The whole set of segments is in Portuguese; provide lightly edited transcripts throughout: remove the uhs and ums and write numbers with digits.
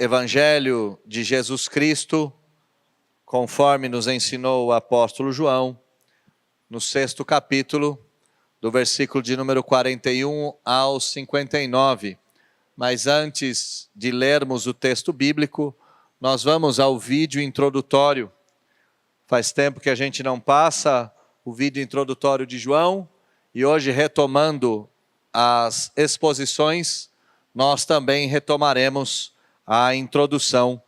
Evangelho de Jesus Cristo, conforme nos ensinou o apóstolo João, no 6º capítulo, do versículo de número 41 ao 59. Mas antes de lermos o texto bíblico, nós vamos ao vídeo introdutório. Faz tempo que a gente não passa o vídeo introdutório de João, e hoje, retomando as exposições, nós também retomaremos a introdução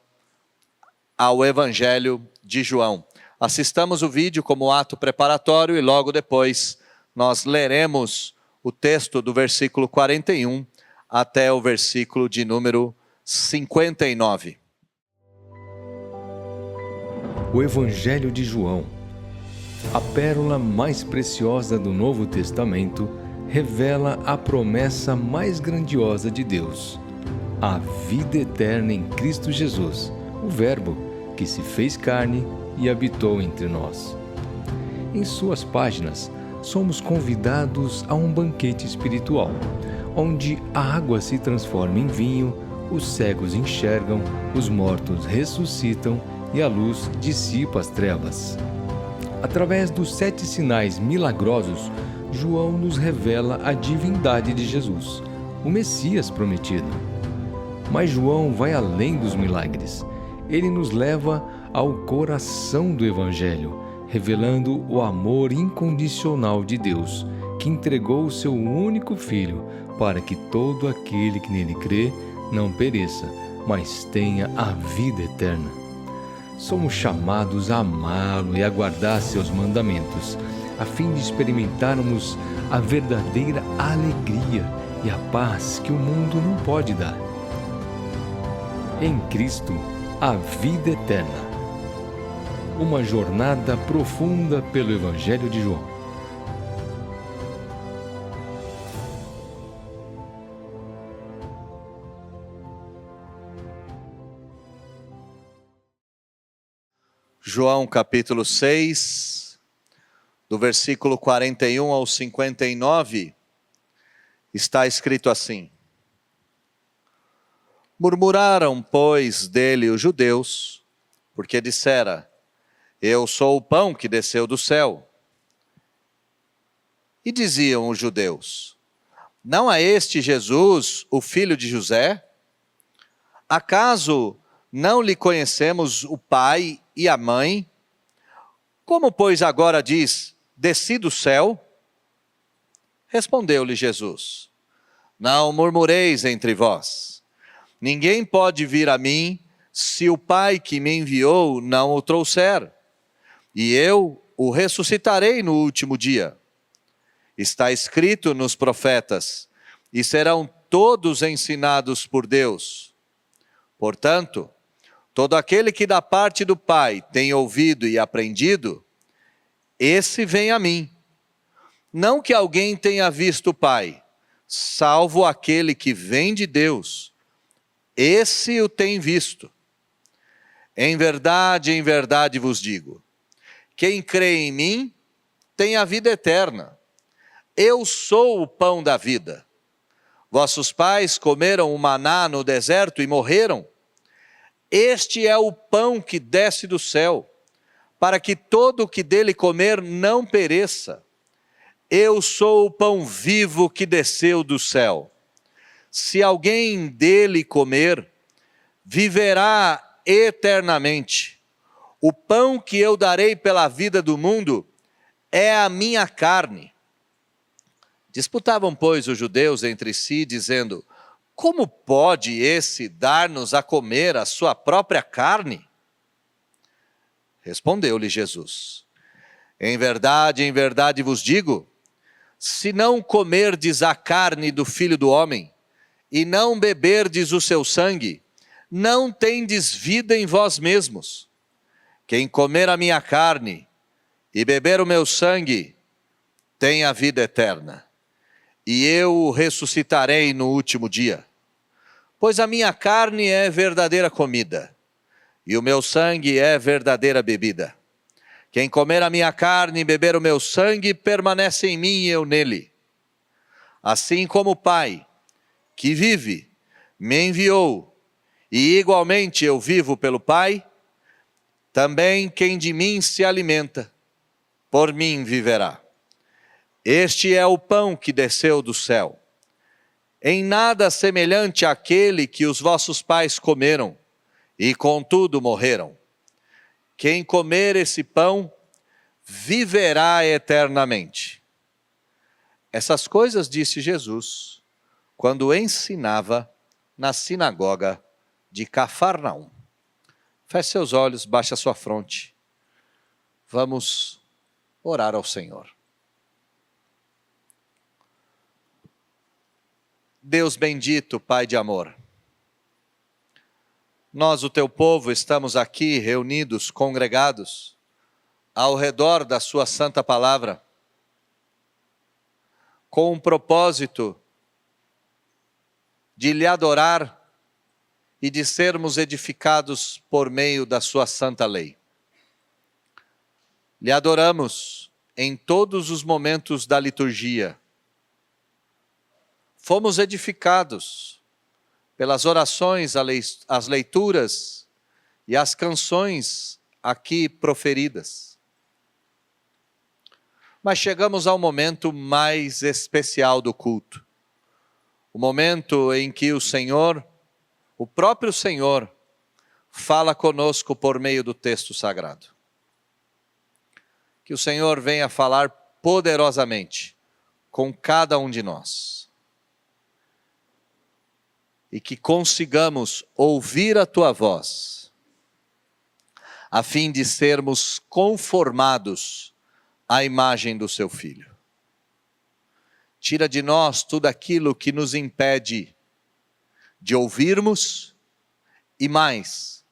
ao Evangelho de João. Assistamos o vídeo como ato preparatório e logo depois nós leremos o texto do versículo 41 até o versículo de número 59. O Evangelho de João, a pérola mais preciosa do Novo Testamento, revela a promessa mais grandiosa de Deus, a vida eterna em Cristo Jesus, o Verbo que se fez carne e habitou entre nós. Em suas páginas, somos convidados a um banquete espiritual, onde a água se transforma em vinho, os cegos enxergam, os mortos ressuscitam e a luz dissipa as trevas. Através dos 7 sinais milagrosos, João nos revela a divindade de Jesus, o Messias prometido. Mas João vai além dos milagres. Ele nos leva ao coração do Evangelho, revelando o amor incondicional de Deus, que entregou o seu único Filho para que todo aquele que nele crê não pereça, mas tenha a vida eterna. Somos chamados a amá-lo e a guardar seus mandamentos, a fim de experimentarmos a verdadeira alegria e a paz que o mundo não pode dar. Em Cristo, a vida eterna. Uma jornada profunda pelo Evangelho de João. João capítulo 6, do versículo 41 ao 59, está escrito assim: Murmuraram, pois, dele os judeus, porque dissera: Eu sou o pão que desceu do céu. E diziam os judeus: Não é este Jesus, o filho de José? Acaso não lhe conhecemos o pai e a mãe? Como, pois, agora diz: Desci do céu? Respondeu-lhe Jesus: Não murmureis entre vós. Ninguém pode vir a mim se o Pai que me enviou não o trouxer, e eu o ressuscitarei no último dia. Está escrito nos profetas: e serão todos ensinados por Deus. Portanto, todo aquele que da parte do Pai tem ouvido e aprendido, esse vem a mim. Não que alguém tenha visto o Pai, salvo aquele que vem de Deus. Esse o tem visto. Em verdade vos digo: quem crê em mim tem a vida eterna. Eu sou o pão da vida. Vossos pais comeram o maná no deserto e morreram. Este é o pão que desce do céu, para que todo o que dele comer não pereça. Eu sou o pão vivo que desceu do céu. Se alguém dele comer, viverá eternamente. O pão que eu darei pela vida do mundo é a minha carne. Disputavam, pois, os judeus entre si, dizendo: Como pode esse dar-nos a comer a sua própria carne? Respondeu-lhe Jesus: Em verdade vos digo, se não comerdes a carne do Filho do Homem, e não beberdes o seu sangue, não tendes vida em vós mesmos. Quem comer a minha carne e beber o meu sangue, tem a vida eterna, e eu o ressuscitarei no último dia. Pois a minha carne é verdadeira comida, e o meu sangue é verdadeira bebida. Quem comer a minha carne e beber o meu sangue, permanece em mim e eu nele. Assim como o Pai, que vive, me enviou, e igualmente eu vivo pelo Pai, também quem de mim se alimenta, por mim viverá. Este é o pão que desceu do céu, em nada semelhante àquele que os vossos pais comeram, e contudo morreram. Quem comer esse pão, viverá eternamente. Essas coisas disse Jesus, quando ensinava na sinagoga de Cafarnaum. Feche seus olhos, baixe a sua fronte. Vamos orar ao Senhor. Deus bendito, Pai de amor. Nós, o teu povo, estamos aqui reunidos, congregados, ao redor da sua santa palavra, com um propósito de lhe adorar e de sermos edificados por meio da sua santa lei. Lhe adoramos em todos os momentos da liturgia. Fomos edificados pelas orações, as leituras e as canções aqui proferidas. Mas chegamos ao momento mais especial do culto. O momento em que o Senhor, o próprio Senhor, fala conosco por meio do texto sagrado. Que o Senhor venha falar poderosamente com cada um de nós. E que consigamos ouvir a tua voz, a fim de sermos conformados à imagem do seu Filho. Tira de nós tudo aquilo que nos impede de ouvirmos e mais,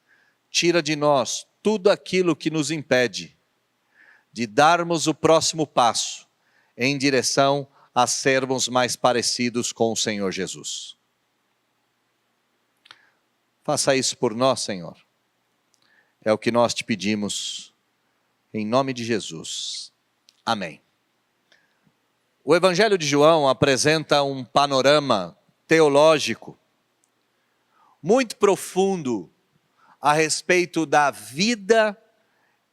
tira de nós tudo aquilo que nos impede de darmos o próximo passo em direção a sermos mais parecidos com o Senhor Jesus. Faça isso por nós, Senhor. É o que nós te pedimos, em nome de Jesus. Amém. O Evangelho de João apresenta um panorama teológico muito profundo a respeito da vida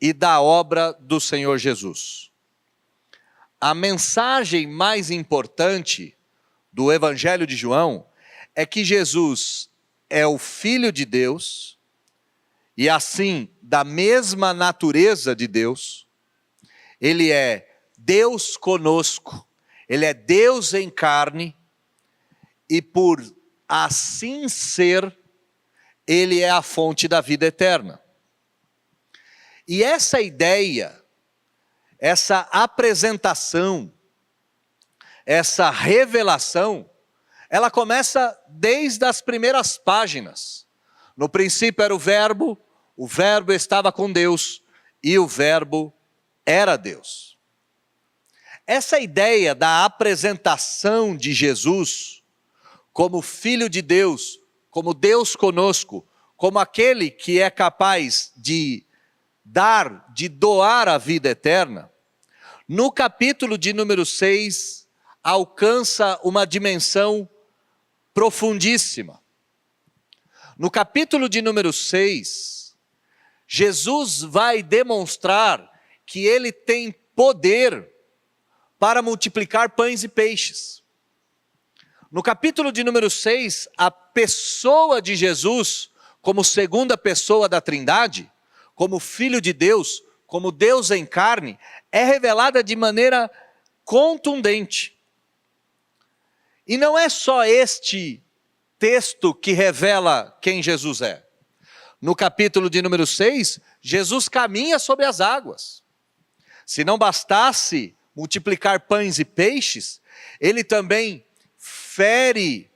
e da obra do Senhor Jesus. A mensagem mais importante do Evangelho de João é que Jesus é o Filho de Deus, e assim, da mesma natureza de Deus, ele é Deus conosco, ele é Deus em carne, e por assim ser, ele é a fonte da vida eterna. E essa ideia, essa apresentação, essa revelação, ela começa desde as primeiras páginas. No princípio era o Verbo estava com Deus, e o Verbo era Deus. Essa ideia da apresentação de Jesus como Filho de Deus, como Deus conosco, como aquele que é capaz de doar a vida eterna, no capítulo de número 6, alcança uma dimensão profundíssima. No capítulo de número 6, Jesus vai demonstrar que ele tem poder para multiplicar pães e peixes. No capítulo de número 6, a pessoa de Jesus, como segunda pessoa da Trindade, como Filho de Deus, como Deus em carne, é revelada de maneira contundente. E não é só este texto que revela quem Jesus é. No capítulo de número 6, Jesus caminha sobre as águas. Se não bastasse multiplicar pães e peixes, ele também fere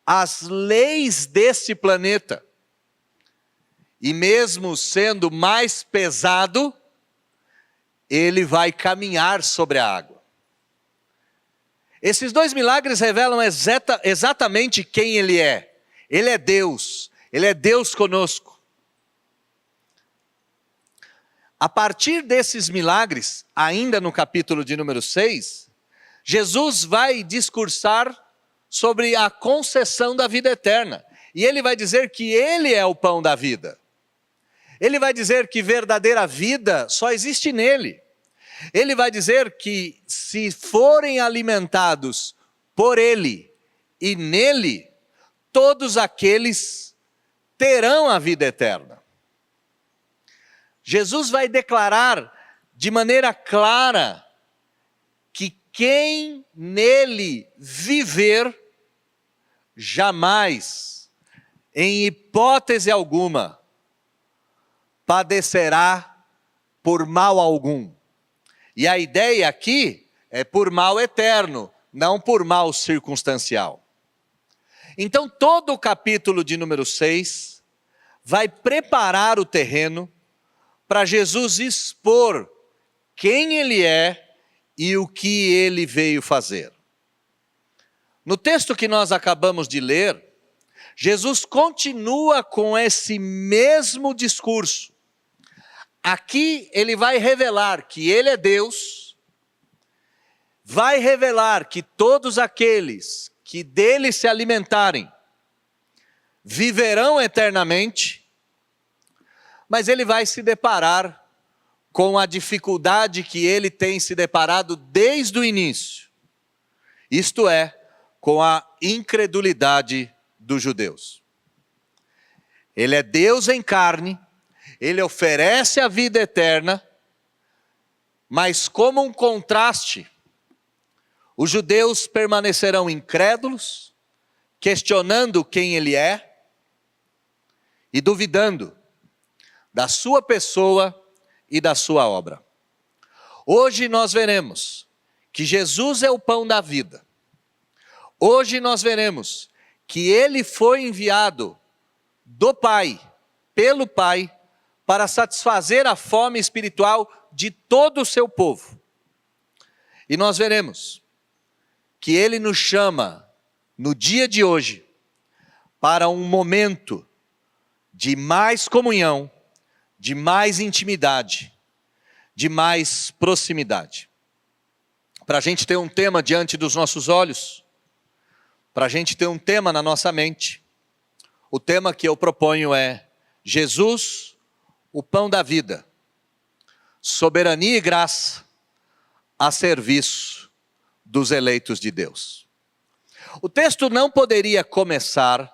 as leis desse planeta. E mesmo sendo mais pesado, ele vai caminhar sobre a água. Esses dois milagres revelam exatamente quem ele é. Ele é Deus conosco. A partir desses milagres, ainda no capítulo de número 6, Jesus vai discursar sobre a concessão da vida eterna. E ele vai dizer que ele é o pão da vida. Ele vai dizer que verdadeira vida só existe nele. Ele vai dizer que se forem alimentados por ele e nele, todos aqueles terão a vida eterna. Jesus vai declarar de maneira clara que quem nele viver, jamais, em hipótese alguma, padecerá por mal algum. E a ideia aqui é por mal eterno, não por mal circunstancial. Então todo o capítulo de número 6 vai preparar o terreno para Jesus expor quem ele é e o que ele veio fazer. No texto que nós acabamos de ler, Jesus continua com esse mesmo discurso. Aqui ele vai revelar que ele é Deus, vai revelar que todos aqueles que dele se alimentarem viverão eternamente, mas ele vai se deparar com a dificuldade que ele tem se deparado desde o início, isto é, com a incredulidade dos judeus. Ele é Deus em carne, ele oferece a vida eterna, mas como um contraste, os judeus permanecerão incrédulos, questionando quem ele é e duvidando da sua pessoa e da sua obra. Hoje nós veremos que Jesus é o pão da vida. Hoje nós veremos que ele foi enviado do Pai, pelo Pai, para satisfazer a fome espiritual de todo o seu povo. E nós veremos que ele nos chama, no dia de hoje, para um momento de mais comunhão, de mais intimidade, de mais proximidade. Para a gente ter um tema diante dos nossos olhos, para a gente ter um tema na nossa mente, o tema que eu proponho é Jesus, o pão da vida, soberania e graça a serviço dos eleitos de Deus. O texto não poderia começar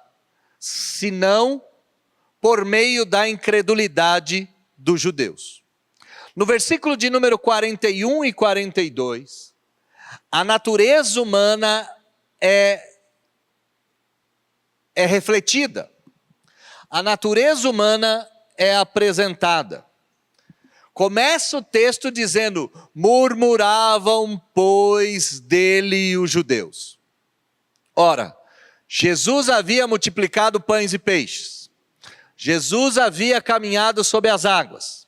senão por meio da incredulidade dos judeus. No versículo de número 41 e 42, a natureza humana é refletida. A natureza humana é apresentada. Começa o texto dizendo: murmuravam, pois, dele os judeus. Ora, Jesus havia multiplicado pães e peixes. Jesus havia caminhado sobre as águas.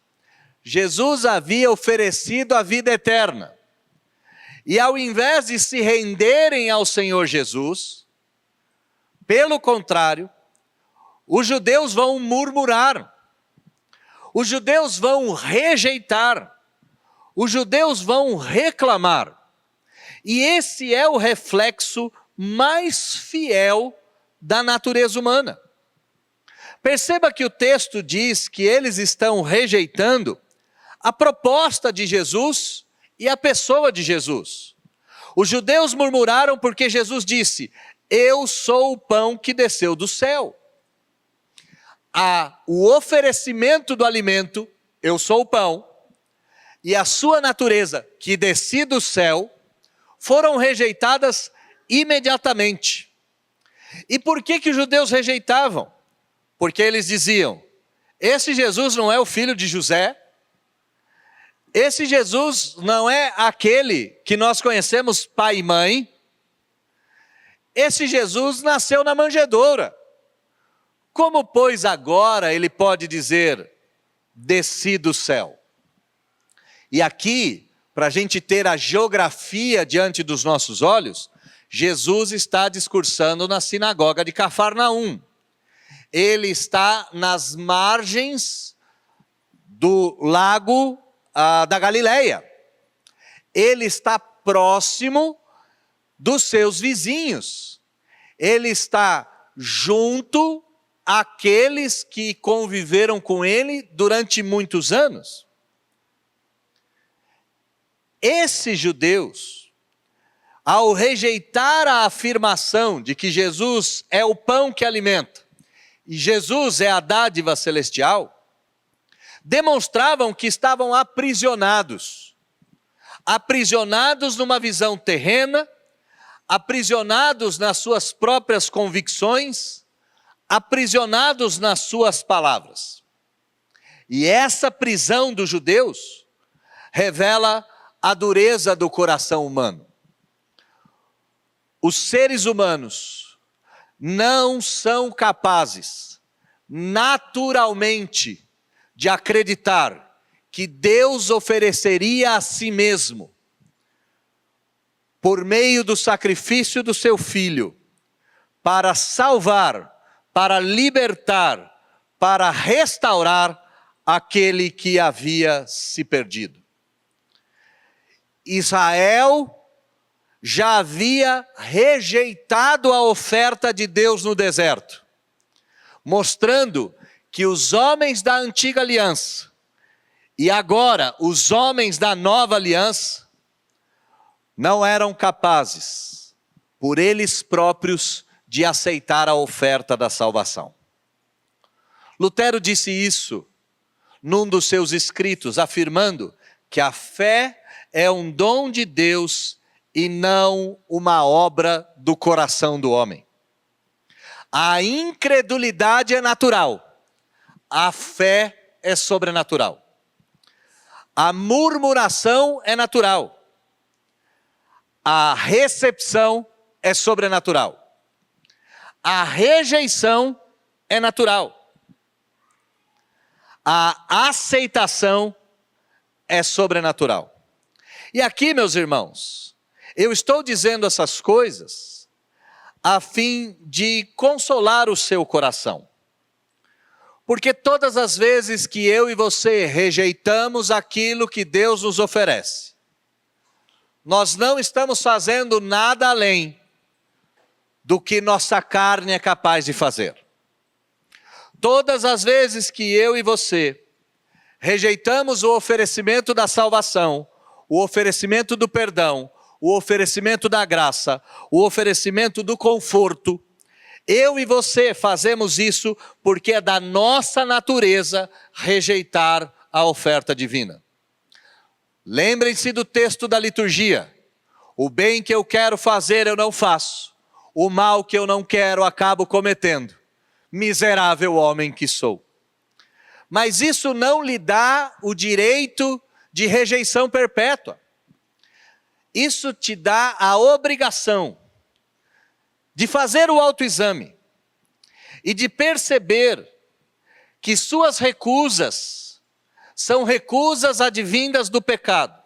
Jesus havia oferecido a vida eterna. E ao invés de se renderem ao Senhor Jesus, pelo contrário, os judeus vão murmurar. Os judeus vão rejeitar, os judeus vão reclamar. E esse é o reflexo mais fiel da natureza humana. Perceba que o texto diz que eles estão rejeitando a proposta de Jesus e a pessoa de Jesus. Os judeus murmuraram porque Jesus disse: eu sou o pão que desceu do céu. O oferecimento do alimento, eu sou o pão, e a sua natureza, que desci do céu, foram rejeitadas imediatamente. E por que os judeus rejeitavam? Porque eles diziam: esse Jesus não é o filho de José, esse Jesus não é aquele que nós conhecemos pai e mãe, esse Jesus nasceu na manjedoura. Como, pois, agora ele pode dizer: desci do céu? E aqui, para a gente ter a geografia diante dos nossos olhos, Jesus está discursando na sinagoga de Cafarnaum. Ele está nas margens do lago da Galileia. Ele está próximo dos seus vizinhos. Ele está junto àqueles que conviveram com ele durante muitos anos. Esses judeus, ao rejeitar a afirmação de que Jesus é o pão que alimenta e Jesus é a dádiva celestial, demonstravam que estavam aprisionados numa visão terrena, aprisionados nas suas próprias convicções, aprisionados nas suas palavras. E essa prisão dos judeus revela a dureza do coração humano. Os seres humanos não são capazes, naturalmente, de acreditar que Deus ofereceria a si mesmo, por meio do sacrifício do seu Filho, para salvar, para libertar, para restaurar aquele que havia se perdido. Israel já havia rejeitado a oferta de Deus no deserto, mostrando que os homens da antiga aliança e agora os homens da nova aliança não eram capazes, por eles próprios, de aceitar a oferta da salvação. Lutero disse isso num dos seus escritos, afirmando que a fé é um dom de Deus e não uma obra do coração do homem. A incredulidade é natural, a fé é sobrenatural. A murmuração é natural, a recepção é sobrenatural. A rejeição é natural, a aceitação é sobrenatural. E aqui, meus irmãos, eu estou dizendo essas coisas a fim de consolar o seu coração. Porque todas as vezes que eu e você rejeitamos aquilo que Deus nos oferece, nós não estamos fazendo nada além do que nossa carne é capaz de fazer. Todas as vezes que eu e você rejeitamos o oferecimento da salvação, o oferecimento do perdão, o oferecimento da graça, o oferecimento do conforto, eu e você fazemos isso porque é da nossa natureza rejeitar a oferta divina. Lembrem-se do texto da liturgia: o bem que eu quero fazer eu não faço, o mal que eu não quero acabo cometendo. Miserável homem que sou. Mas isso não lhe dá o direito de rejeição perpétua. Isso te dá a obrigação de fazer o autoexame e de perceber que suas recusas são recusas advindas do pecado.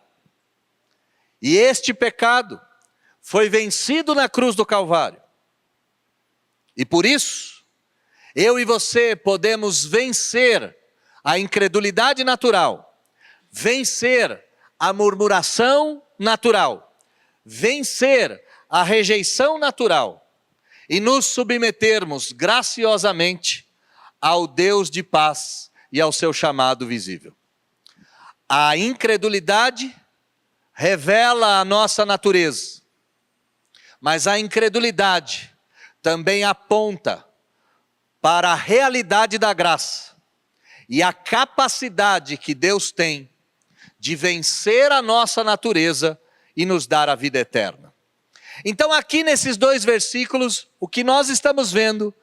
E este pecado foi vencido na cruz do Calvário. E por isso, eu e você podemos vencer a incredulidade natural, vencer a murmuração natural, vencer a rejeição natural e nos submetermos graciosamente ao Deus de paz e ao seu chamado visível. A incredulidade revela a nossa natureza, mas a incredulidade também aponta para a realidade da graça e a capacidade que Deus tem de vencer a nossa natureza e nos dar a vida eterna. Então aqui nesses dois versículos, o que nós estamos vendo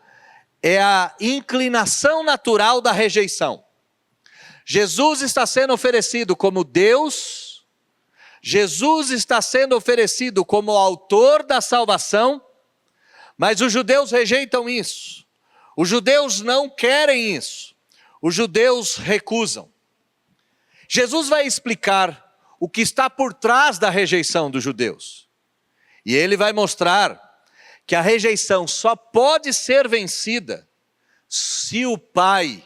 é a inclinação natural da rejeição. Jesus está sendo oferecido como Deus, Jesus está sendo oferecido como autor da salvação, mas os judeus rejeitam isso. Os judeus não querem isso. Os judeus recusam. Jesus vai explicar o que está por trás da rejeição dos judeus. E ele vai mostrar que a rejeição só pode ser vencida se o Pai,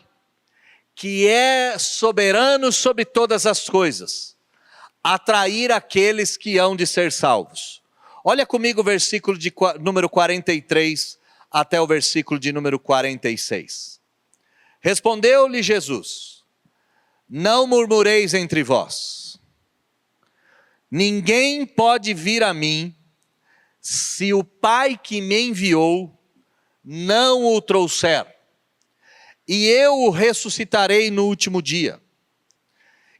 que é soberano sobre todas as coisas, atrair aqueles que hão de ser salvos. Olha comigo o versículo número 43 até o versículo de número 46. Respondeu-lhe Jesus: não murmureis entre vós. Ninguém pode vir a mim, se o Pai que me enviou não o trouxer, e eu o ressuscitarei no último dia.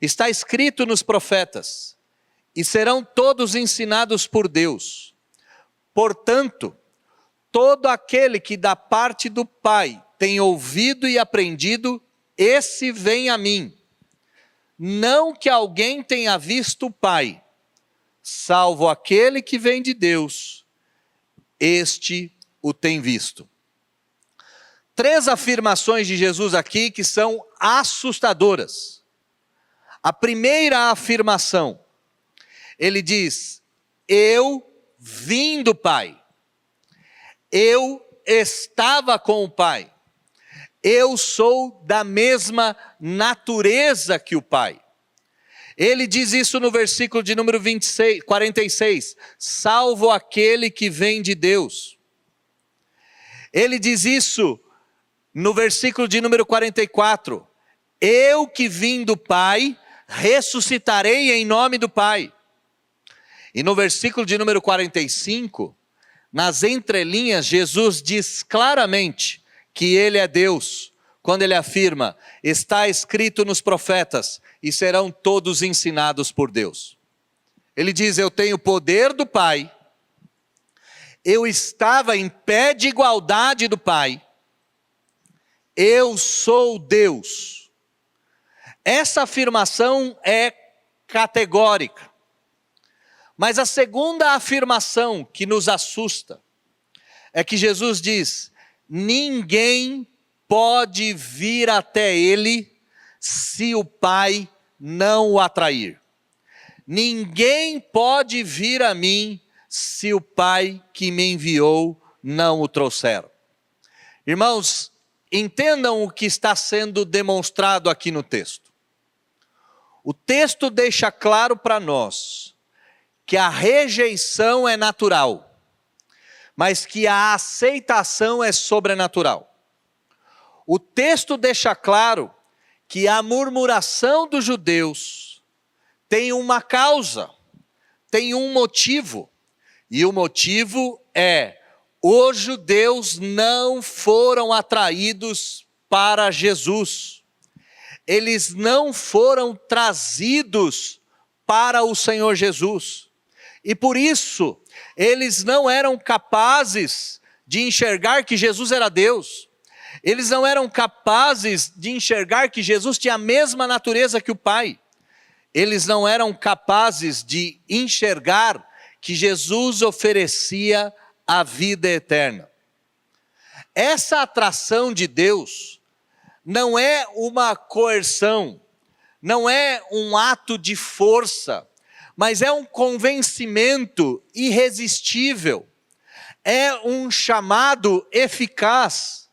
Está escrito nos profetas: e serão todos ensinados por Deus. Portanto, todo aquele que da parte do Pai tem ouvido e aprendido, esse vem a mim. Não que alguém tenha visto o Pai, salvo aquele que vem de Deus, este o tem visto. 3 afirmações de Jesus aqui que são assustadoras. A primeira afirmação, ele diz: eu vim do Pai, eu estava com o Pai, eu sou da mesma natureza que o Pai. Ele diz isso no versículo de número 46, salvo aquele que vem de Deus. Ele diz isso no versículo de número 44, eu que vim do Pai, ressuscitarei em nome do Pai. E no versículo de número 45, nas entrelinhas, Jesus diz claramente que Ele é Deus, quando Ele afirma: está escrito nos profetas, e serão todos ensinados por Deus. Ele diz: eu tenho poder do Pai, eu estava em pé de igualdade do Pai, eu sou Deus. Essa afirmação é categórica. Mas a segunda afirmação que nos assusta é que Jesus diz: ninguém pode vir até Ele se o Pai não o atrair. Ninguém pode vir a mim se o Pai que me enviou não o trouxer. Irmãos, entendam o que está sendo demonstrado aqui no texto. O texto deixa claro para nós que a rejeição é natural, mas que a aceitação é sobrenatural. O texto deixa claro que a murmuração dos judeus tem uma causa, tem um motivo, e o motivo é: os judeus não foram atraídos para Jesus, eles não foram trazidos para o Senhor Jesus, e por isso eles não eram capazes de enxergar que Jesus era Deus, eles não eram capazes de enxergar que Jesus tinha a mesma natureza que o Pai, eles não eram capazes de enxergar que Jesus oferecia a vida eterna. Essa atração de Deus não é uma coerção, não é um ato de força, mas é um convencimento irresistível, é um chamado eficaz,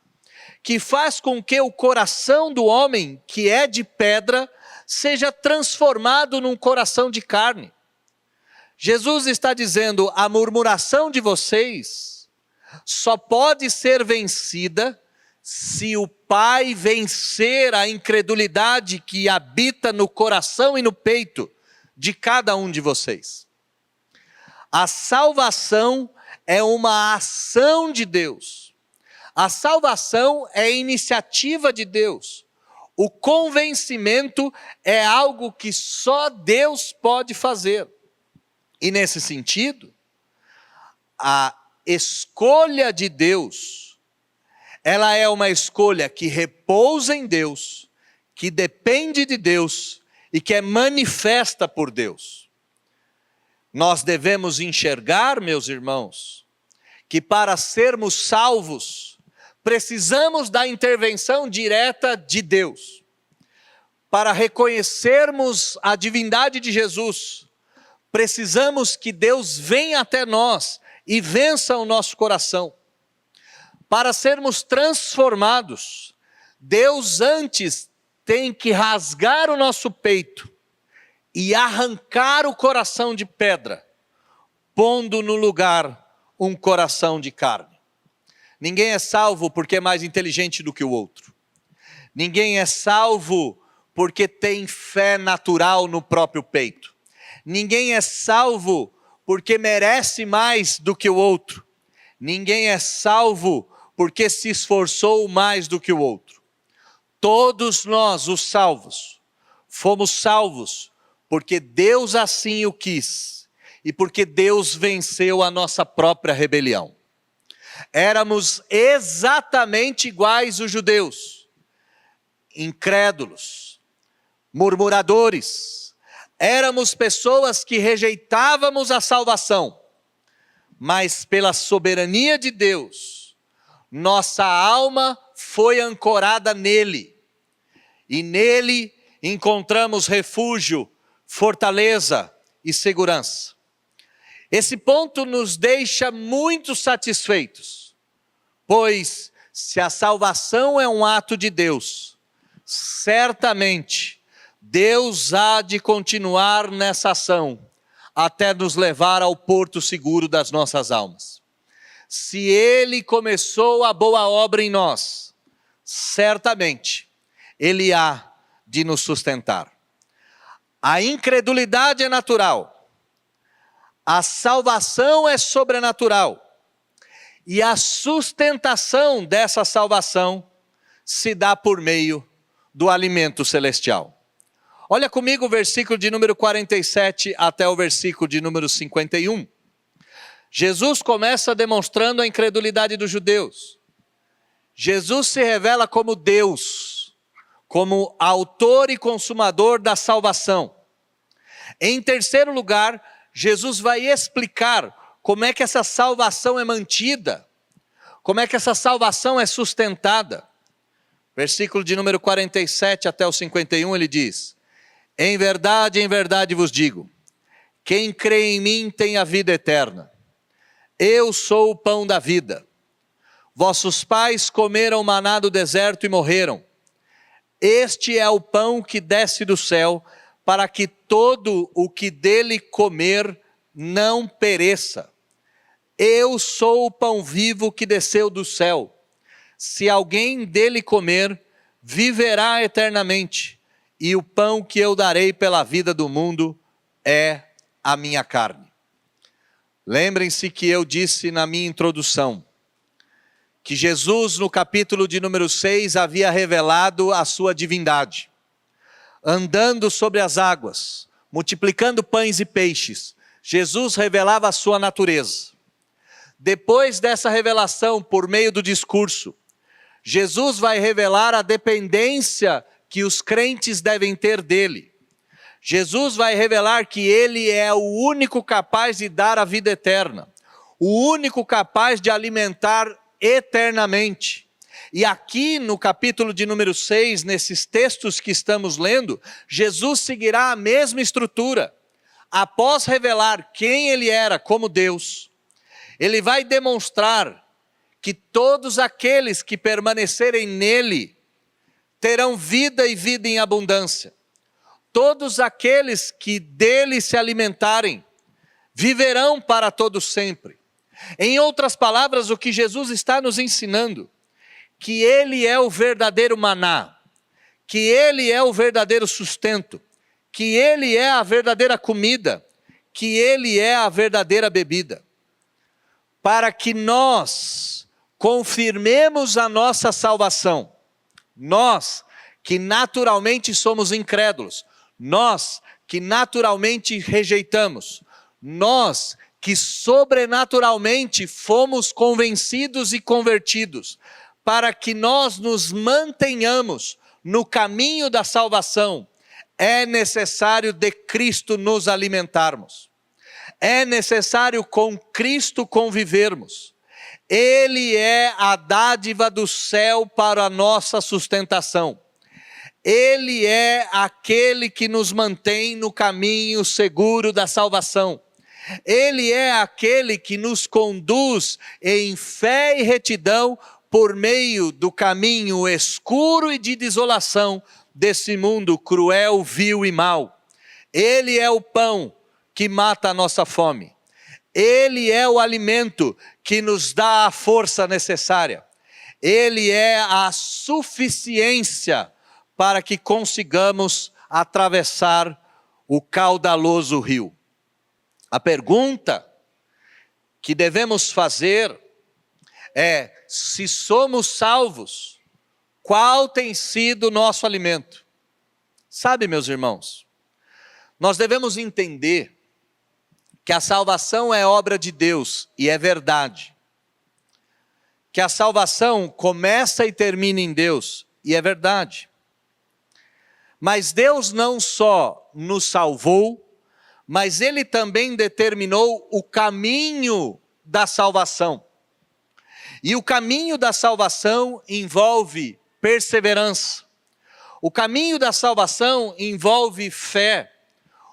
que faz com que o coração do homem, que é de pedra, seja transformado num coração de carne. Jesus está dizendo: a murmuração de vocês só pode ser vencida se o Pai vencer a incredulidade que habita no coração e no peito de cada um de vocês. A salvação é uma ação de Deus. A salvação é iniciativa de Deus. O convencimento é algo que só Deus pode fazer. E nesse sentido, a escolha de Deus, ela é uma escolha que repousa em Deus, que depende de Deus e que é manifesta por Deus. Nós devemos enxergar, meus irmãos, que para sermos salvos, precisamos da intervenção direta de Deus. Para reconhecermos a divindade de Jesus, precisamos que Deus venha até nós e vença o nosso coração. Para sermos transformados, Deus antes tem que rasgar o nosso peito e arrancar o coração de pedra, pondo no lugar um coração de carne. Ninguém é salvo porque é mais inteligente do que o outro. Ninguém é salvo porque tem fé natural no próprio peito. Ninguém é salvo porque merece mais do que o outro. Ninguém é salvo porque se esforçou mais do que o outro. Todos nós, os salvos, fomos salvos porque Deus assim o quis e porque Deus venceu a nossa própria rebelião. Éramos exatamente iguais os judeus, incrédulos, murmuradores. Éramos pessoas que rejeitávamos a salvação, mas pela soberania de Deus, nossa alma foi ancorada nele, e nele encontramos refúgio, fortaleza e segurança. Esse ponto nos deixa muito satisfeitos, pois se a salvação é um ato de Deus, certamente Deus há de continuar nessa ação, até nos levar ao porto seguro das nossas almas. Se Ele começou a boa obra em nós, certamente Ele há de nos sustentar. A incredulidade é natural, a salvação é sobrenatural, e a sustentação dessa salvação se dá por meio do alimento celestial. Olha comigo o versículo de número 47 até o versículo de número 51. Jesus começa demonstrando a incredulidade dos judeus. Jesus se revela como Deus, como autor e consumador da salvação. Em terceiro lugar, Jesus vai explicar como é que essa salvação é mantida, como é que essa salvação é sustentada. Versículo de número 47 até o 51, ele diz: em verdade vos digo, quem crê em mim tem a vida eterna. Eu sou o pão da vida. Vossos pais comeram maná do deserto e morreram. Este é o pão que desce do céu, para que todo o que dele comer não pereça. Eu sou o pão vivo que desceu do céu. Se alguém dele comer, viverá eternamente. E o pão que eu darei pela vida do mundo é a minha carne. Lembrem-se que eu disse na minha introdução, que Jesus no capítulo de número 6 havia revelado a sua divindade. Andando sobre as águas, multiplicando pães e peixes, Jesus revelava a sua natureza. Depois dessa revelação, por meio do discurso, Jesus vai revelar a dependência que os crentes devem ter dele. Jesus vai revelar que ele é o único capaz de dar a vida eterna, o único capaz de alimentar eternamente. E aqui no capítulo de número 6, nesses textos que estamos lendo, Jesus seguirá a mesma estrutura. Após revelar quem ele era como Deus, ele vai demonstrar que todos aqueles que permanecerem nele terão vida e vida em abundância. Todos aqueles que dele se alimentarem viverão para todo sempre. Em outras palavras, o que Jesus está nos ensinando, que ele é o verdadeiro maná, que ele é o verdadeiro sustento, que ele é a verdadeira comida, que ele é a verdadeira bebida. Para que nós confirmemos a nossa salvação, nós que naturalmente somos incrédulos, nós que naturalmente rejeitamos, nós que sobrenaturalmente fomos convencidos e convertidos, para que nós nos mantenhamos no caminho da salvação, é necessário de Cristo nos alimentarmos. É necessário com Cristo convivermos. Ele é a dádiva do céu para a nossa sustentação. Ele é aquele que nos mantém no caminho seguro da salvação. Ele é aquele que nos conduz em fé e retidão por meio do caminho escuro e de desolação desse mundo cruel, vil e mau. Ele é o pão que mata a nossa fome. Ele é o alimento que nos dá a força necessária. Ele é a suficiência para que consigamos atravessar o caudaloso rio. A pergunta que devemos fazer é: se somos salvos, qual tem sido o nosso alimento? Sabe, meus irmãos, nós devemos entender que a salvação é obra de Deus, e é verdade. Que a salvação começa e termina em Deus, e é verdade. Mas Deus não só nos salvou, mas Ele também determinou o caminho da salvação. E o caminho da salvação envolve perseverança. O caminho da salvação envolve fé.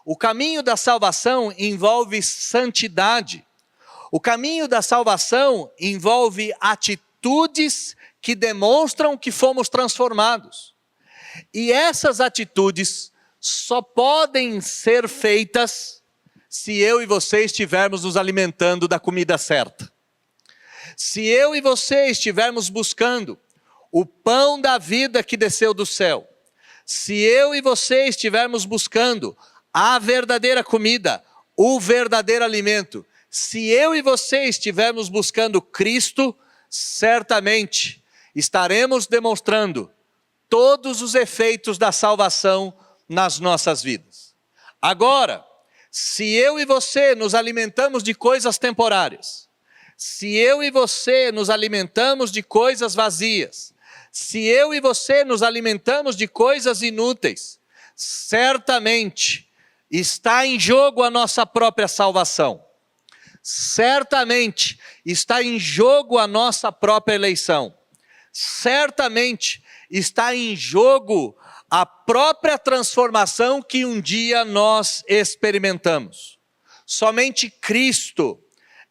O caminho da salvação envolve santidade. O caminho da salvação envolve atitudes que demonstram que fomos transformados. E essas atitudes só podem ser feitas se eu e você estivermos nos alimentando da comida certa. Se eu e você estivermos buscando o pão da vida que desceu do céu, se eu e você estivermos buscando a verdadeira comida, o verdadeiro alimento, se eu e você estivermos buscando Cristo, certamente estaremos demonstrando todos os efeitos da salvação nas nossas vidas. Agora, se eu e você nos alimentamos de coisas temporárias, se eu e você nos alimentamos de coisas vazias, se eu e você nos alimentamos de coisas inúteis, certamente está em jogo a nossa própria salvação. Certamente está em jogo a nossa própria eleição. Certamente está em jogo a própria transformação que um dia nós experimentamos. Somente Cristo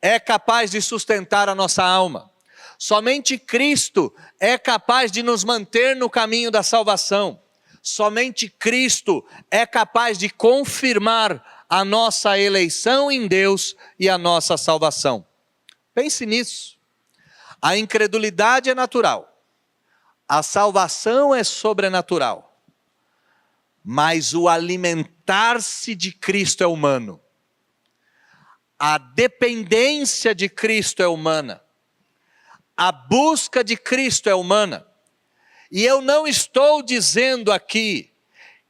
é capaz de sustentar a nossa alma. Somente Cristo é capaz de nos manter no caminho da salvação. Somente Cristo é capaz de confirmar a nossa eleição em Deus e a nossa salvação. Pense nisso. A incredulidade é natural. A salvação é sobrenatural. Mas o alimentar-se de Cristo é humano. A dependência de Cristo é humana. A busca de Cristo é humana. E eu não estou dizendo aqui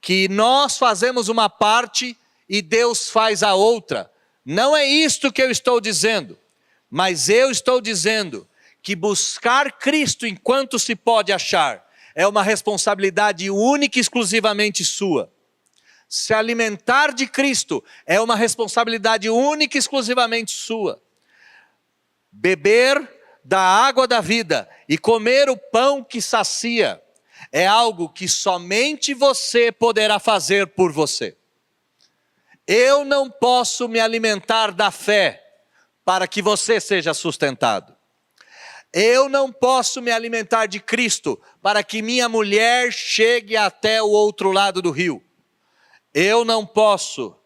que nós fazemos uma parte e Deus faz a outra. Não é isto que eu estou dizendo. Mas eu estou dizendo que buscar Cristo enquanto se pode achar é uma responsabilidade única e exclusivamente sua. Se alimentar de Cristo é uma responsabilidade única e exclusivamente sua. Beber da água da vida e comer o pão que sacia é algo que somente você poderá fazer por você. Eu não posso me alimentar da fé para que você seja sustentado. Eu não posso me alimentar de Cristo para que minha mulher chegue até o outro lado do rio. Eu não posso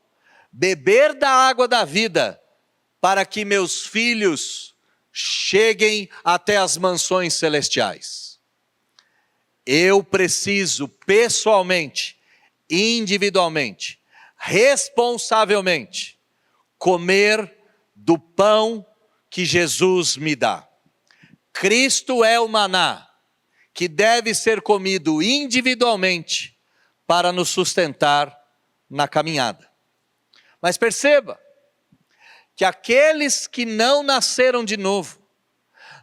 beber da água da vida para que meus filhos cheguem até as mansões celestiais. Eu preciso pessoalmente, individualmente, responsavelmente, comer do pão que Jesus me dá. Cristo é o maná que deve ser comido individualmente para nos sustentar na caminhada. Mas perceba que aqueles que não nasceram de novo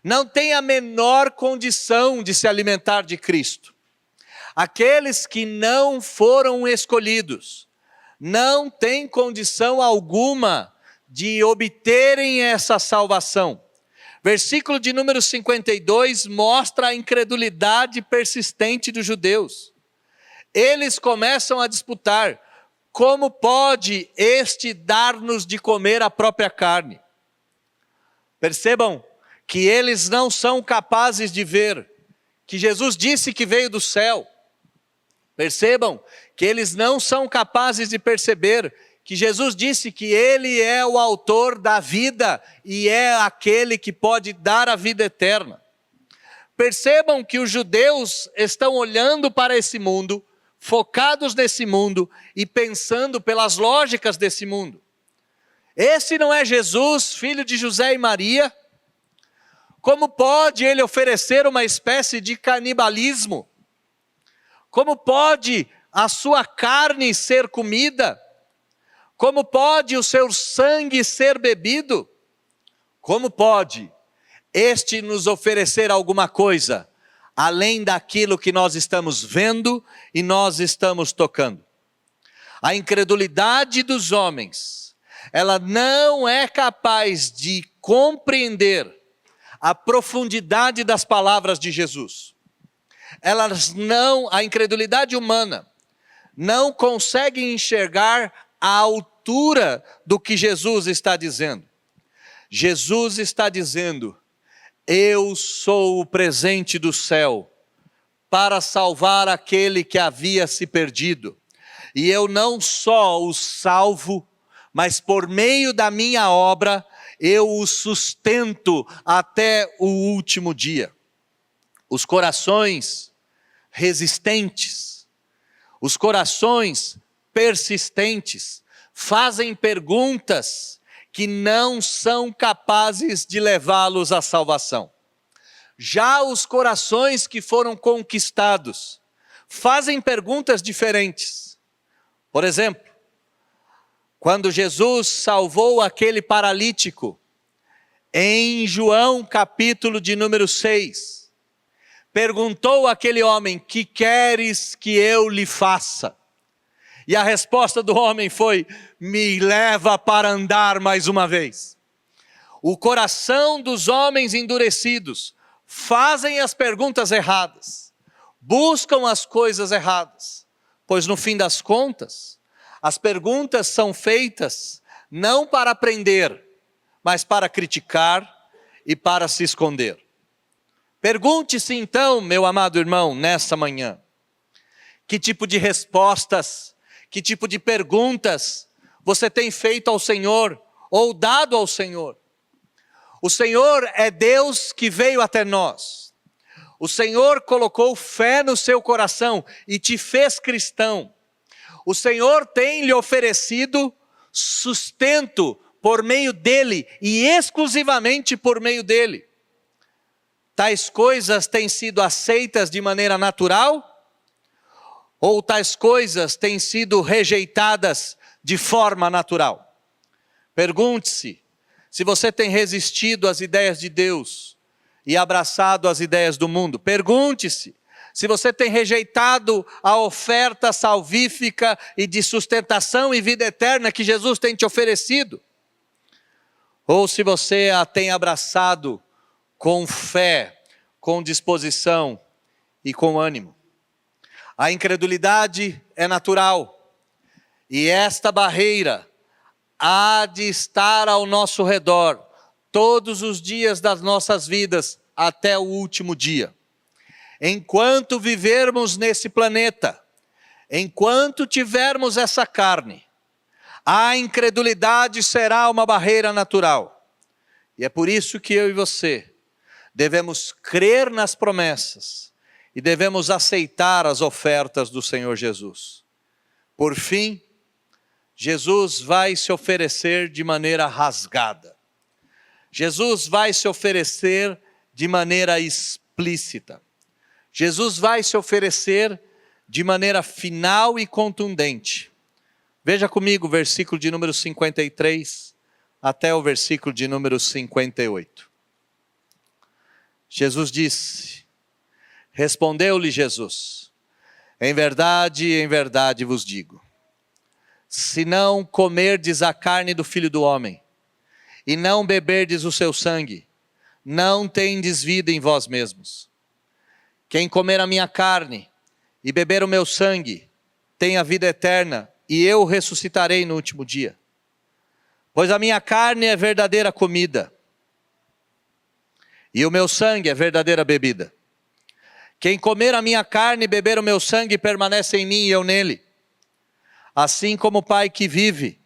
não têm a menor condição de se alimentar de Cristo. Aqueles que não foram escolhidos não têm condição alguma de obterem essa salvação. Versículo de número 52 mostra a incredulidade persistente dos judeus. Eles começam a disputar: como pode este dar-nos de comer a própria carne? Percebam que eles não são capazes de ver que Jesus disse que veio do céu. Percebam que eles não são capazes de perceber que Jesus disse que Ele é o autor da vida e é aquele que pode dar a vida eterna. Percebam que os judeus estão olhando para esse mundo, focados nesse mundo e pensando pelas lógicas desse mundo. Esse não é Jesus, filho de José e Maria? Como pode ele oferecer uma espécie de canibalismo? Como pode a sua carne ser comida? Como pode o seu sangue ser bebido? Como pode este nos oferecer alguma coisa, além daquilo que nós estamos vendo e nós estamos tocando? A incredulidade dos homens, ela não é capaz de compreender a profundidade das palavras de Jesus. A incredulidade humana não consegue enxergar a altura do que Jesus está dizendo. Jesus está dizendo: eu sou o presente do céu para salvar aquele que havia se perdido. E eu não só o salvo, mas por meio da minha obra, eu o sustento até o último dia. Os corações resistentes, os corações persistentes, fazem perguntas que não são capazes de levá-los à salvação. Já os corações que foram conquistados, fazem perguntas diferentes. Por exemplo, quando Jesus salvou aquele paralítico, em João capítulo de número 6, perguntou àquele homem: que queres que eu lhe faça? E a resposta do homem foi: me leva para andar mais uma vez. O coração dos homens endurecidos fazem as perguntas erradas, buscam as coisas erradas, pois no fim das contas, as perguntas são feitas não para aprender, mas para criticar e para se esconder. Pergunte-se então, meu amado irmão, nessa manhã, que tipo de respostas, que tipo de perguntas você tem feito ao Senhor ou dado ao Senhor? O Senhor é Deus que veio até nós. O Senhor colocou fé no seu coração e te fez cristão. O Senhor tem lhe oferecido sustento por meio dele e exclusivamente por meio dele. Tais coisas têm sido aceitas de maneira natural? Ou tais coisas têm sido rejeitadas de forma natural? Pergunte-se se você tem resistido às ideias de Deus e abraçado as ideias do mundo. Pergunte-se se você tem rejeitado a oferta salvífica e de sustentação e vida eterna que Jesus tem te oferecido. Ou se você a tem abraçado com fé, com disposição e com ânimo. A incredulidade é natural, e esta barreira há de estar ao nosso redor todos os dias das nossas vidas até o último dia. Enquanto vivermos nesse planeta, enquanto tivermos essa carne, a incredulidade será uma barreira natural. E é por isso que eu e você devemos crer nas promessas e devemos aceitar as ofertas do Senhor Jesus. Por fim, Jesus vai se oferecer de maneira rasgada. Jesus vai se oferecer de maneira explícita. Jesus vai se oferecer de maneira final e contundente. Veja comigo o versículo de número 53 até o versículo de número 58. Jesus disse: respondeu-lhe Jesus: em verdade vos digo, se não comerdes a carne do Filho do Homem, e não beberdes o seu sangue, não tendes vida em vós mesmos. Quem comer a minha carne e beber o meu sangue, tem a vida eterna, e eu ressuscitarei no último dia. Pois a minha carne é verdadeira comida, e o meu sangue é verdadeira bebida. Quem comer a minha carne e beber o meu sangue permanece em mim e eu nele. Assim como o Pai que vive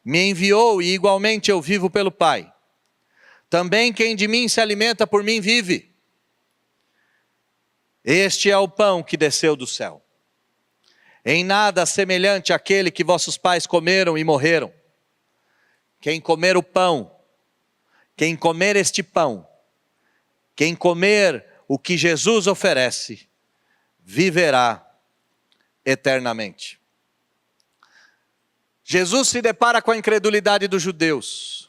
me enviou e igualmente eu vivo pelo Pai. Também quem de mim se alimenta por mim vive. Este é o pão que desceu do céu. Em nada semelhante àquele que vossos pais comeram e morreram. Quem comer o pão, quem comer este pão, quem comer o que Jesus oferece, viverá eternamente. Jesus se depara com a incredulidade dos judeus.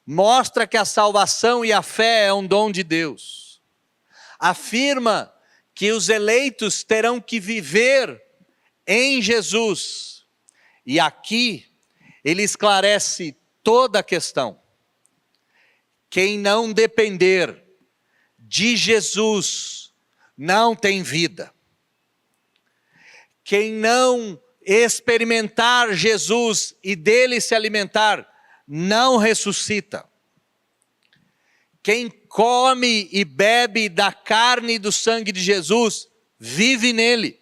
Mostra que a salvação e a fé é um dom de Deus. Afirma que os eleitos terão que viver em Jesus. E aqui ele esclarece toda a questão. Quem não depender de Jesus não tem vida. Quem não experimentar Jesus e dele se alimentar, não ressuscita. Quem come e bebe da carne e do sangue de Jesus, vive nele.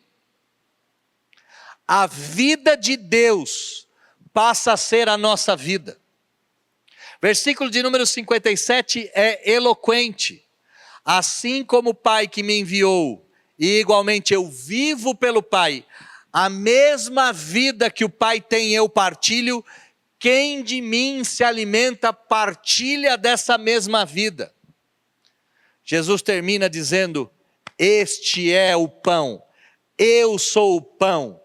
A vida de Deus passa a ser a nossa vida. Versículo de número 57 é eloquente. Assim como o Pai que me enviou, e igualmente eu vivo pelo Pai, a mesma vida que o Pai tem eu partilho, quem de mim se alimenta partilha dessa mesma vida. Jesus termina dizendo, este é o pão, eu sou o pão.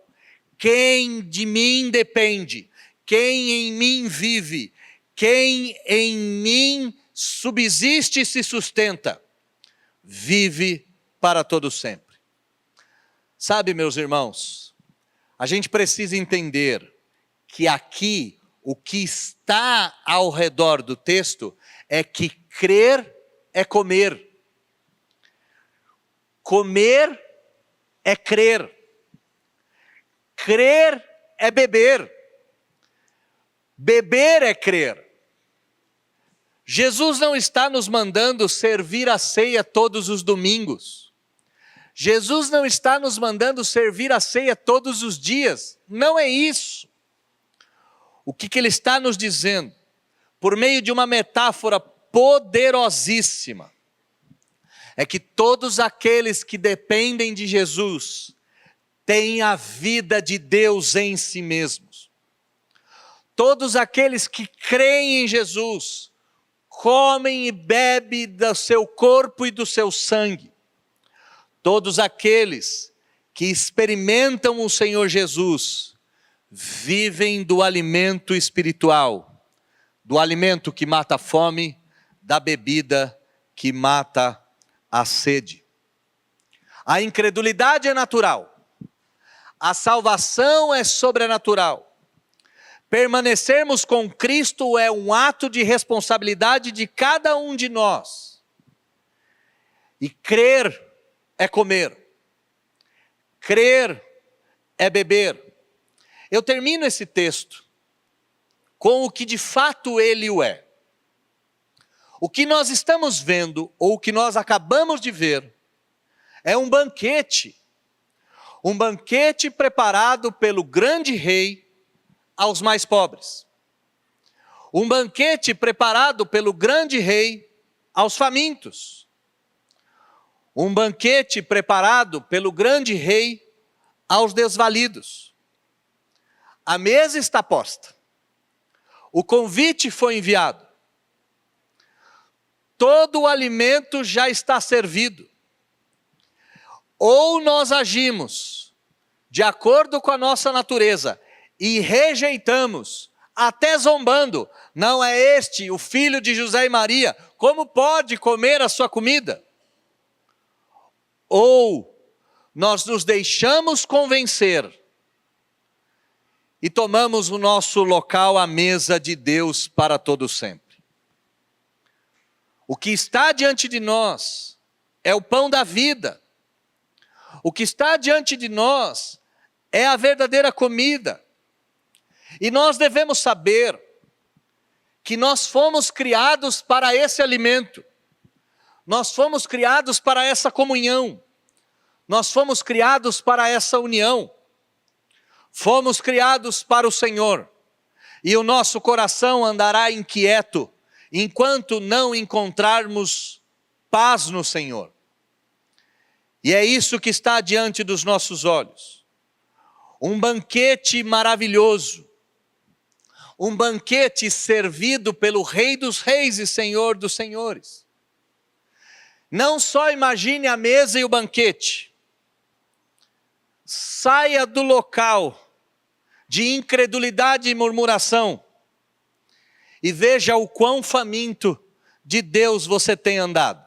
Quem de mim depende, quem em mim vive, quem em mim subsiste e se sustenta, vive para todo sempre. Sabe, meus irmãos, a gente precisa entender que aqui o que está ao redor do texto é que crer é comer. Comer é crer. Crer é beber. Beber é crer. Jesus não está nos mandando servir a ceia todos os domingos. Jesus não está nos mandando servir a ceia todos os dias. Não é isso. O que ele está nos dizendo? Por meio de uma metáfora poderosíssima. É que todos aqueles que dependem de Jesus têm a vida de Deus em si mesmos. Todos aqueles que creem em Jesus comem e bebem do seu corpo e do seu sangue. Todos aqueles que experimentam o Senhor Jesus vivem do alimento espiritual, do alimento que mata a fome, da bebida que mata a sede. A incredulidade é natural, a salvação é sobrenatural. Permanecermos com Cristo é um ato de responsabilidade de cada um de nós. E crer é comer, crer é beber. Eu termino esse texto com o que de fato ele o é. O que nós estamos vendo, ou o que nós acabamos de ver, é um banquete preparado pelo grande rei aos mais pobres. Um banquete preparado pelo grande rei aos famintos. Um banquete preparado pelo grande rei aos desvalidos. A mesa está posta. O convite foi enviado. Todo o alimento já está servido. Ou nós agimos de acordo com a nossa natureza e rejeitamos, até zombando, não é este o filho de José e Maria, como pode comer a sua comida? Ou nós nos deixamos convencer e tomamos o nosso local à mesa de Deus para todo sempre. O que está diante de nós é o pão da vida. O que está diante de nós é a verdadeira comida. E nós devemos saber que nós fomos criados para esse alimento. Nós fomos criados para essa comunhão. Nós fomos criados para essa união. Fomos criados para o Senhor. e o nosso coração andará inquieto, enquanto não encontrarmos paz no Senhor. E é isso que está diante dos nossos olhos. Um banquete maravilhoso. Um banquete servido pelo Rei dos Reis e Senhor dos Senhores. Não só imagine a mesa e o banquete. Saia do local de incredulidade e murmuração e veja o quão faminto de Deus você tem andado.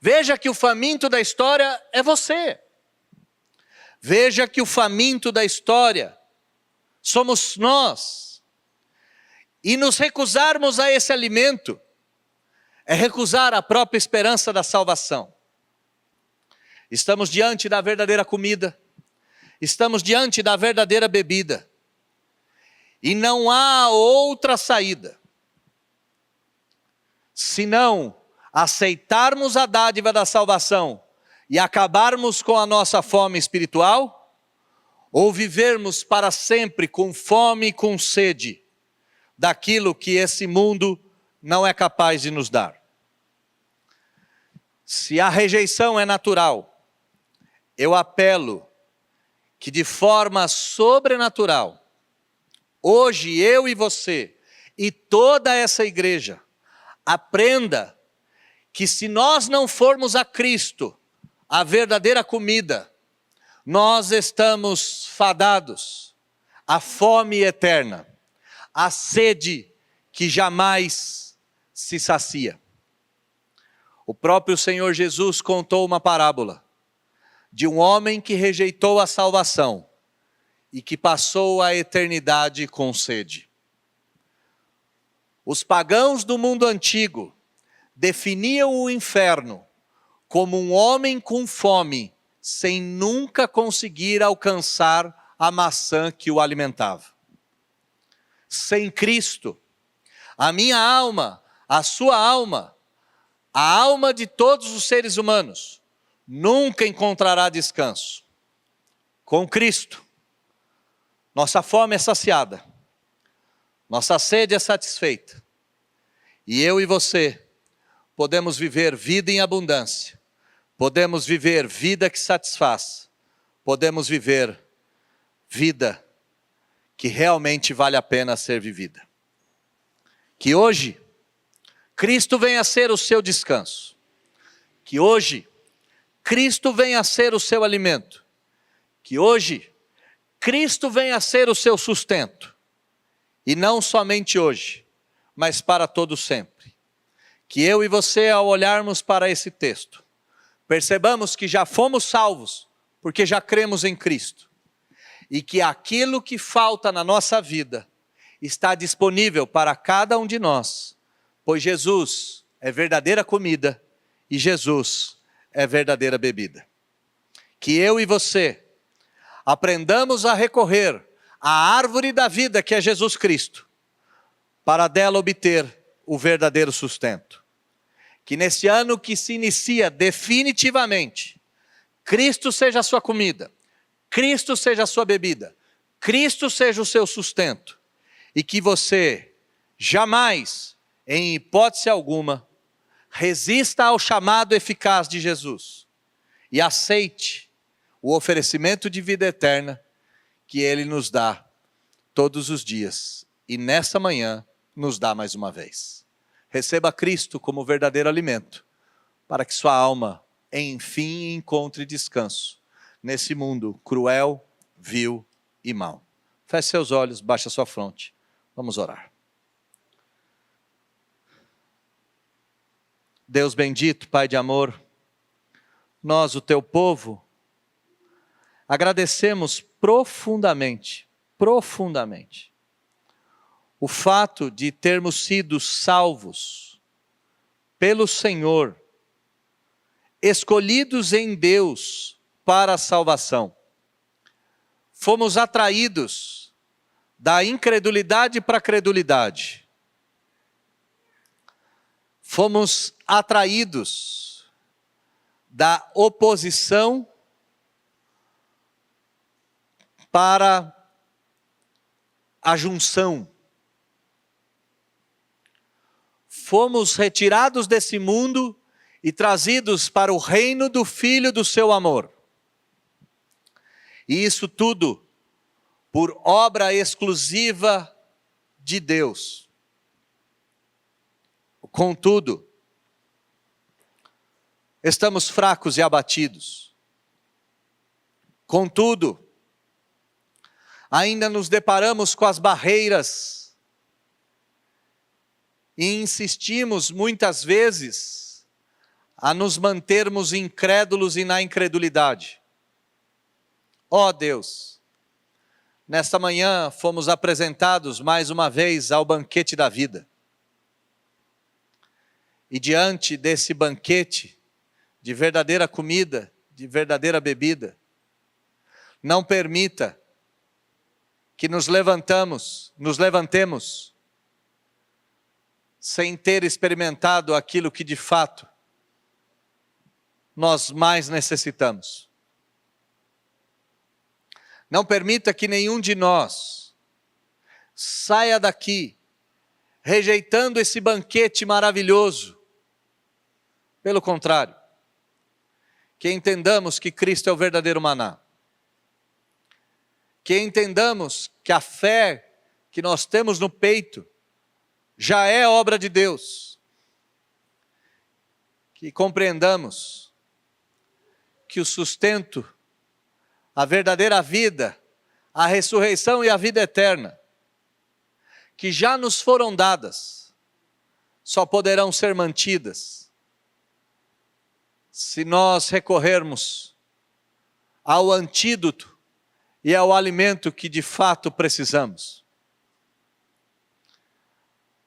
Veja que o faminto da história é você. Veja que o faminto da história somos nós. E nos recusarmos a esse alimento é recusar a própria esperança da salvação. Estamos diante da verdadeira comida. Estamos diante da verdadeira bebida. E não há outra saída senão aceitarmos a dádiva da salvação e acabarmos com a nossa fome espiritual, ou vivermos para sempre com fome e com sede daquilo que esse mundo não é capaz de nos dar. Se a rejeição é natural, eu apelo que de forma sobrenatural, hoje eu e você e toda essa igreja aprenda que se nós não formos a Cristo, a verdadeira comida, nós estamos fadados à fome eterna, à sede que jamais se sacia. O próprio Senhor Jesus contou uma parábola de um homem que rejeitou a salvação e que passou a eternidade com sede. Os pagãos do mundo antigo definiam o inferno como um homem com fome, sem nunca conseguir alcançar a maçã que o alimentava. Sem Cristo, a minha alma, a sua alma, a alma de todos os seres humanos, nunca encontrará descanso. Com Cristo, nossa fome é saciada, nossa sede é satisfeita, e eu e você podemos viver vida em abundância, podemos viver vida que satisfaz, podemos viver vida que realmente vale a pena ser vivida. Que hoje, Cristo venha a ser o seu descanso. Que hoje, Cristo venha a ser o seu alimento. Que hoje, Cristo venha a ser o seu sustento. E não somente hoje, mas para todo sempre. Que eu e você, ao olharmos para esse texto, percebamos que já fomos salvos, porque já cremos em Cristo. E que aquilo que falta na nossa vida está disponível para cada um de nós, pois Jesus é verdadeira comida e Jesus é verdadeira bebida. Que eu e você aprendamos a recorrer à árvore da vida que é Jesus Cristo, para dela obter o verdadeiro sustento. Que nesse ano que se inicia definitivamente, Cristo seja a sua comida, Cristo seja a sua bebida, Cristo seja o seu sustento, e que você jamais, em hipótese alguma, resista ao chamado eficaz de Jesus e aceite o oferecimento de vida eterna que Ele nos dá todos os dias e nessa manhã nos dá mais uma vez. Receba Cristo como verdadeiro alimento, para que sua alma, enfim, encontre descanso nesse mundo cruel, vil e mau. Feche seus olhos, baixe a sua fronte. Vamos orar. Deus bendito, Pai de amor, nós, o teu povo, agradecemos profundamente, o fato de termos sido salvos pelo Senhor, escolhidos em Deus para a salvação. Fomos atraídos da incredulidade para a credulidade. Fomos atraídos da oposição para a junção. Fomos retirados desse mundo e trazidos para o reino do Filho do seu amor. E isso tudo por obra exclusiva de Deus. Contudo, estamos fracos e abatidos. Contudo, ainda nos deparamos com as barreiras e insistimos muitas vezes a nos mantermos incrédulos e na incredulidade. Ó Deus, nesta manhã fomos apresentados mais uma vez ao banquete da vida. E diante desse banquete de verdadeira comida, de verdadeira bebida, não permita que nos levantemos sem ter experimentado aquilo que de fato nós mais necessitamos. Não permita que nenhum de nós saia daqui rejeitando esse banquete maravilhoso. Pelo contrário, que entendamos que Cristo é o verdadeiro maná. Que entendamos que a fé que nós temos no peito já é obra de Deus. Que compreendamos que o sustento, a verdadeira vida, a ressurreição e a vida eterna, que já nos foram dadas, só poderão ser mantidas se nós recorrermos ao antídoto e ao alimento que de fato precisamos.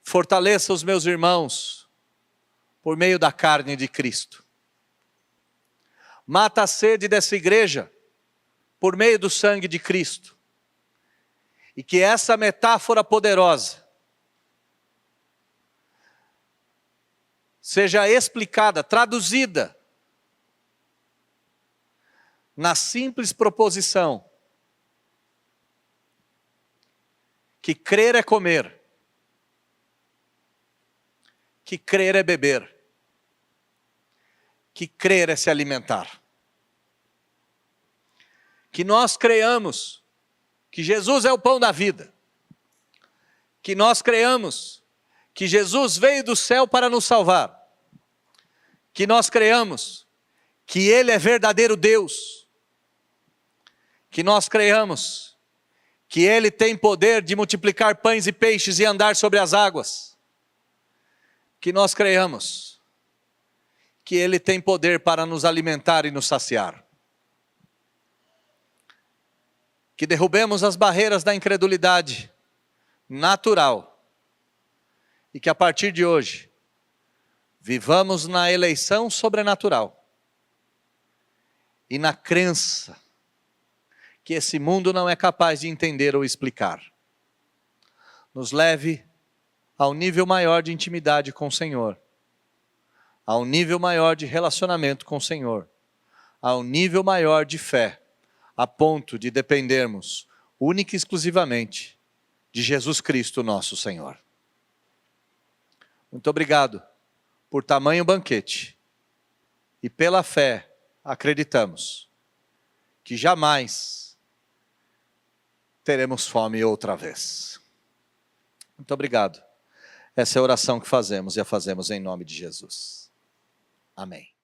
Fortaleça os meus irmãos por meio da carne de Cristo. Mata a sede dessa igreja por meio do sangue de Cristo. E que essa metáfora poderosa seja explicada, traduzida na simples proposição que crer é comer, que crer é beber, que crer é se alimentar. Que nós creiamos que Jesus é o pão da vida, que nós creiamos que Jesus veio do céu para nos salvar, que nós creiamos que Ele é verdadeiro Deus, que nós creiamos que Ele tem poder de multiplicar pães e peixes e andar sobre as águas, que nós creiamos que Ele tem poder para nos alimentar e nos saciar. Que derrubemos as barreiras da incredulidade natural e que a partir de hoje vivamos na eleição sobrenatural e na crença que esse mundo não é capaz de entender ou explicar. Nos leve ao nível maior de intimidade com o Senhor, ao nível maior de relacionamento com o Senhor, ao nível maior de fé, a ponto de dependermos única e exclusivamente de Jesus Cristo, nosso Senhor. Muito obrigado por tamanho banquete e pela fé acreditamos que jamais teremos fome outra vez. Muito obrigado. Essa é a oração que fazemos e a fazemos em nome de Jesus. Amém.